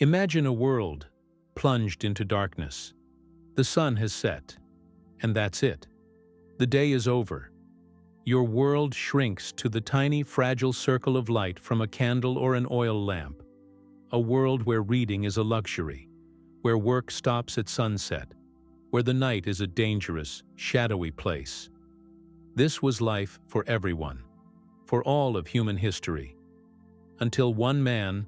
Imagine a world plunged into darkness. The sun has set, and that's it. The day is over. Your world shrinks to the tiny, fragile circle of light from a candle or an oil lamp. A world where reading is a luxury, where work stops at sunset, where the night is a dangerous, shadowy place. This was life for everyone, for all of human history. Until one man,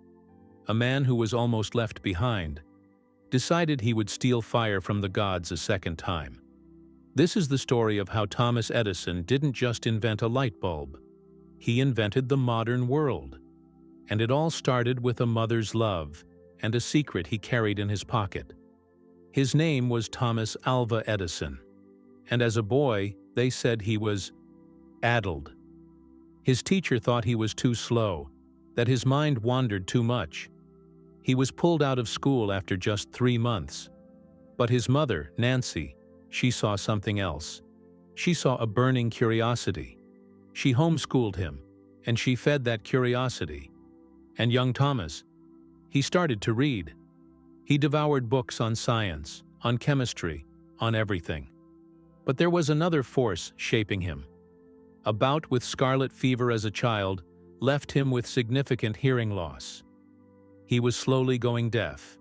a man who was almost left behind, decided he would steal fire from the gods a second time. This is the story of how Thomas Edison didn't just invent a light bulb. He invented the modern world. And it all started with a mother's love and a secret he carried in his pocket. His name was Thomas Alva Edison, and as a boy, they said he was addled. His teacher thought he was too slow, that his mind wandered too much. He was pulled out of school after just 3 months. But his mother, Nancy, she saw something else. She saw a burning curiosity. She homeschooled him, and she fed that curiosity. And young Thomas, he started to read. He devoured books on science, on chemistry, on everything. But there was another force shaping him. A bout with scarlet fever as a child left him with significant hearing loss. He was slowly going deaf.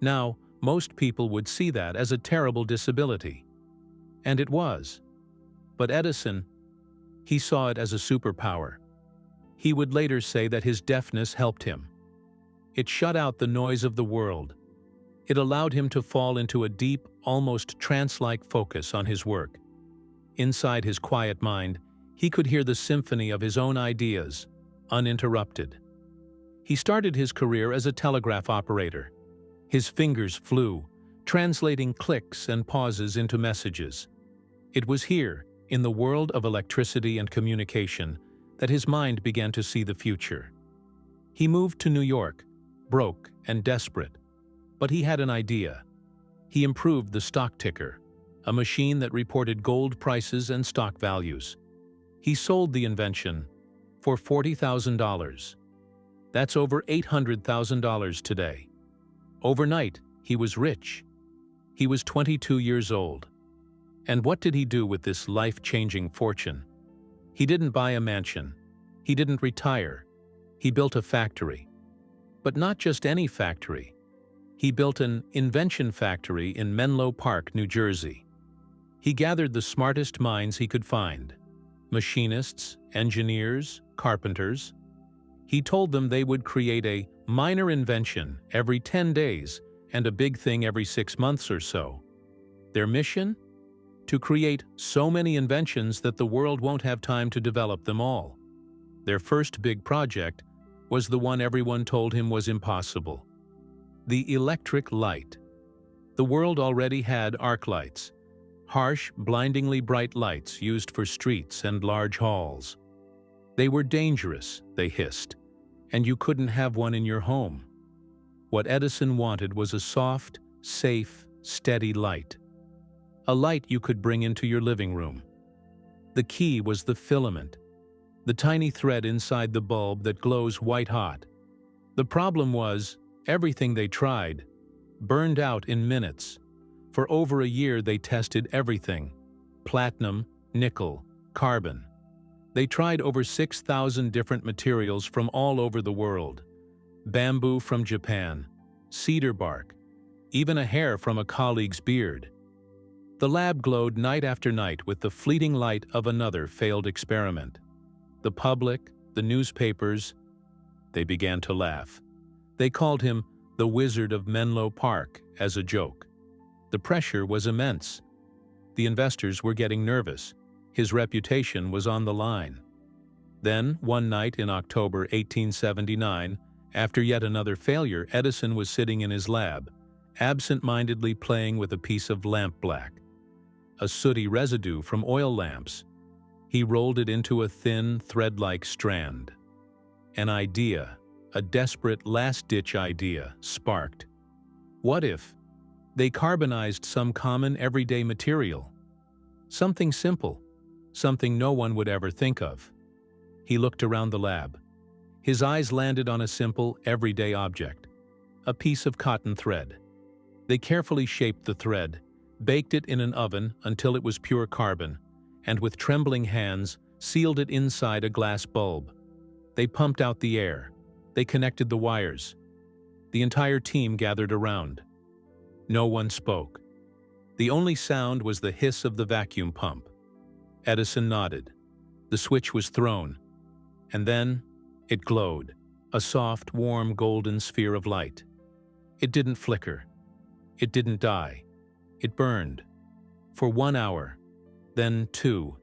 Now, most people would see that as a terrible disability. And it was. But Edison, he saw it as a superpower. He would later say that his deafness helped him. It shut out the noise of the world. It allowed him to fall into a deep, almost trance-like focus on his work. Inside his quiet mind, he could hear the symphony of his own ideas, uninterrupted. He started his career as a telegraph operator. His fingers flew, translating clicks and pauses into messages. It was here, in the world of electricity and communication, that his mind began to see the future. He moved to New York, broke and desperate. But he had an idea. He improved the stock ticker, a machine that reported gold prices and stock values. He sold the invention for $40,000. That's over $800,000 today. Overnight, he was rich. He was 22 years old. And what did he do with this life-changing fortune? He didn't buy a mansion. He didn't retire. He built a factory. But not just any factory. He built an invention factory in Menlo Park, New Jersey. He gathered the smartest minds he could find. Machinists, engineers, carpenters. He told them they would create a minor invention every 10 days and a big thing every 6 months or so. Their mission? To create so many inventions that the world won't have time to develop them all. Their first big project was the one everyone told him was impossible. The electric light. The world already had arc lights, harsh, blindingly bright lights used for streets and large halls. They were dangerous, they hissed, and you couldn't have one in your home. What Edison wanted was a soft, safe, steady light. A light you could bring into your living room. The key was the filament, the tiny thread inside the bulb that glows white-hot. The problem was, everything they tried burned out in minutes. For over a year they tested everything: platinum, nickel, carbon. They tried over 6,000 different materials from all over the world. Bamboo from Japan, cedar bark, even a hair from a colleague's beard. The lab glowed night after night with the fleeting light of another failed experiment. The public, the newspapers, they began to laugh. They called him the Wizard of Menlo Park as a joke. The pressure was immense. The investors were getting nervous. His reputation was on the line. Then, one night in October 1879, after yet another failure, Edison was sitting in his lab, absent-mindedly playing with a piece of lamp black, a sooty residue from oil lamps. He rolled it into a thin, thread-like strand. An idea, a desperate last-ditch idea, sparked. What if they carbonized some common everyday material? Something simple, something no one would ever think of. He looked around the lab. His eyes landed on a simple, everyday object. a piece of cotton thread. They carefully shaped the thread, baked it in an oven until it was pure carbon, and with trembling hands sealed it inside a glass bulb. They pumped out the air. They connected the wires. The entire team gathered around. No one spoke. The only sound was the hiss of the vacuum pump. Edison nodded. The switch was thrown. And then it glowed, a soft, warm, golden sphere of light. It didn't flicker. It didn't die. It burned. For 1 hour, then 2,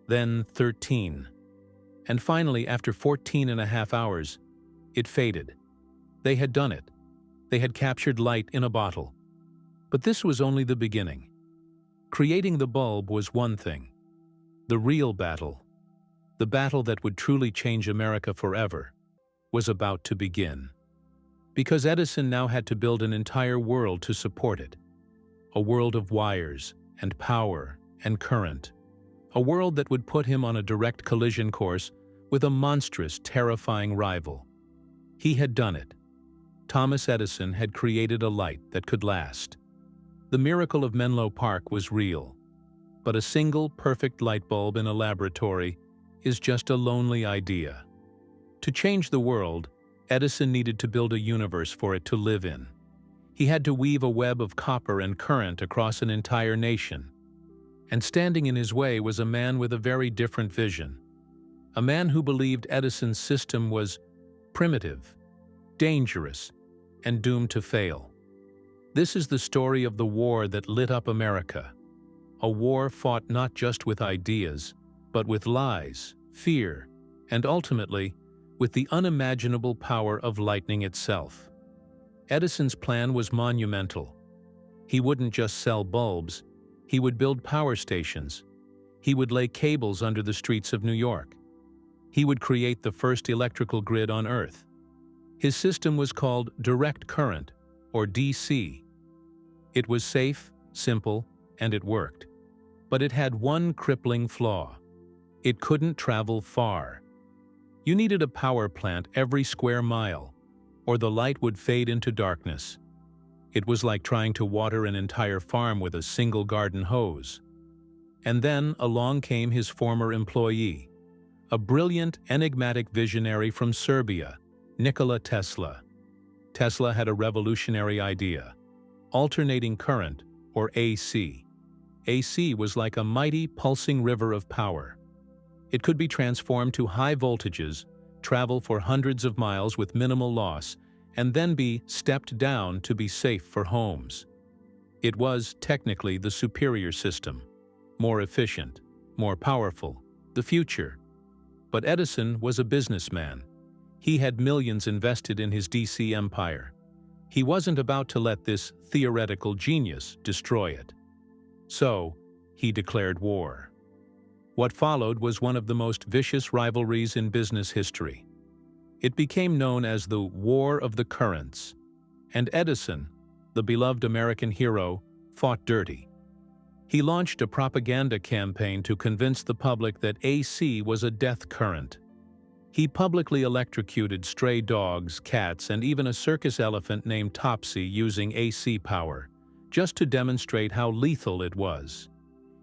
then 13. And finally, after 14.5 hours, it faded. They had done it. They had captured light in a bottle. But this was only the beginning. Creating the bulb was one thing. The real battle, the battle that would truly change America forever, was about to begin. Because Edison now had to build an entire world to support it. A world of wires and power and current. A world that would put him on a direct collision course with a monstrous, terrifying rival. He had done it. Thomas Edison had created a light that could last. The miracle of Menlo Park was real. But a single perfect light bulb in a laboratory is just a lonely idea. To change the world, Edison needed to build a universe for it to live in. He had to weave a web of copper and current across an entire nation. And standing in his way was a man with a very different vision. A man who believed Edison's system was primitive, dangerous, and doomed to fail. This is the story of the war that lit up America. A war fought not just with ideas, but with lies, fear, and ultimately, with the unimaginable power of lightning itself. Edison's plan was monumental. He wouldn't just sell bulbs, he would build power stations. He would lay cables under the streets of New York. He would create the first electrical grid on Earth. His system was called direct current, or DC. It was safe, simple, and it worked. But it had one crippling flaw. It couldn't travel far. You needed a power plant every square mile, or the light would fade into darkness. It was like trying to water an entire farm with a single garden hose. And then along came his former employee, a brilliant, enigmatic visionary from Serbia, Nikola Tesla. Tesla had a revolutionary idea: alternating current, or AC. AC was like a mighty, pulsing river of power. It could be transformed to high voltages, travel for hundreds of miles with minimal loss, and then be stepped down to be safe for homes. It was, technically, the superior system. More efficient, more powerful, the future. But Edison was a businessman. He had millions invested in his DC empire. He wasn't about to let this theoretical genius destroy it. So, he declared war. What followed was one of the most vicious rivalries in business history. It became known as the War of the Currents, and Edison, the beloved American hero, fought dirty. He launched a propaganda campaign to convince the public that AC was a death current. He publicly electrocuted stray dogs, cats, and even a circus elephant named Topsy using AC power, just to demonstrate how lethal it was.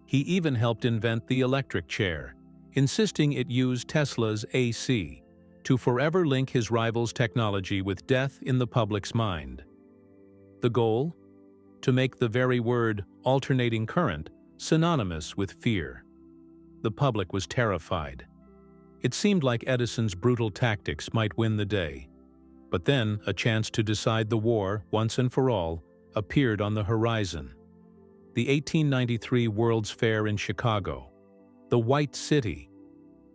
He even helped invent the electric chair, insisting it used Tesla's AC, to forever link his rival's technology with death in the public's mind. The goal? To make the very word alternating current synonymous with fear. The public was terrified. It seemed like Edison's brutal tactics might win the day. But then a chance to decide the war, once and for all, appeared on the horizon. The 1893 World's Fair in Chicago. The White City.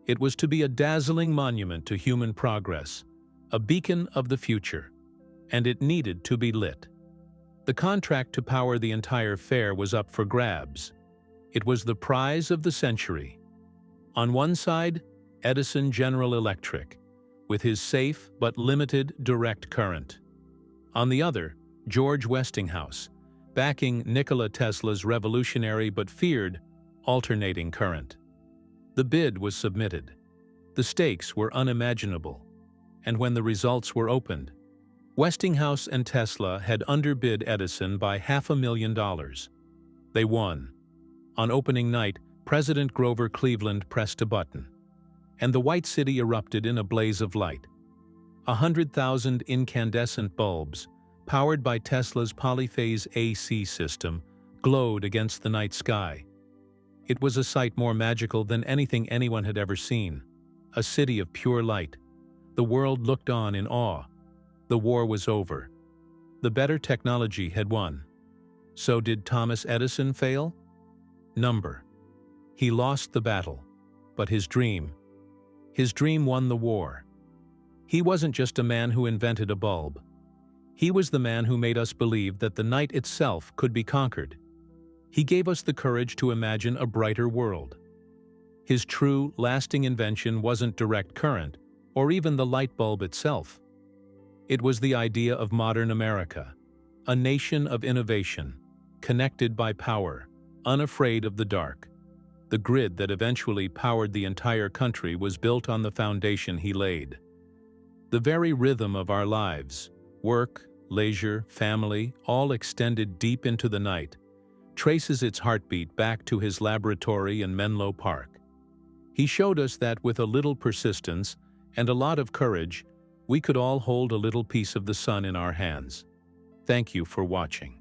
It was to be a dazzling monument to human progress, a beacon of the future, and it needed to be lit. The contract to power the entire fair was up for grabs. It was the prize of the century. On one side, Edison General Electric, with his safe but limited direct current. On the other, George Westinghouse, backing Nikola Tesla's revolutionary but feared alternating current. The bid was submitted. The stakes were unimaginable. And when the results were opened, Westinghouse and Tesla had underbid Edison by $500,000. They won. On opening night, President Grover Cleveland pressed a button, and the White City erupted in a blaze of light. 100,000 incandescent bulbs, powered by Tesla's polyphase AC system, glowed against the night sky. It was a sight more magical than anything anyone had ever seen. A city of pure light. The world looked on in awe. The war was over. The better technology had won. So did Thomas Edison fail? Number. He lost the battle, but his dream won the war. He wasn't just a man who invented a bulb. He was the man who made us believe that the night itself could be conquered. He gave us the courage to imagine a brighter world. His true, lasting invention wasn't direct current, or even the light bulb itself. It was the idea of modern America, a nation of innovation, connected by power, unafraid of the dark. The grid that eventually powered the entire country was built on the foundation he laid. The very rhythm of our lives, work, leisure, family, all extended deep into the night, traces its heartbeat back to his laboratory in Menlo Park. He showed us that with a little persistence and a lot of courage, we could all hold a little piece of the sun in our hands. Thank you for watching.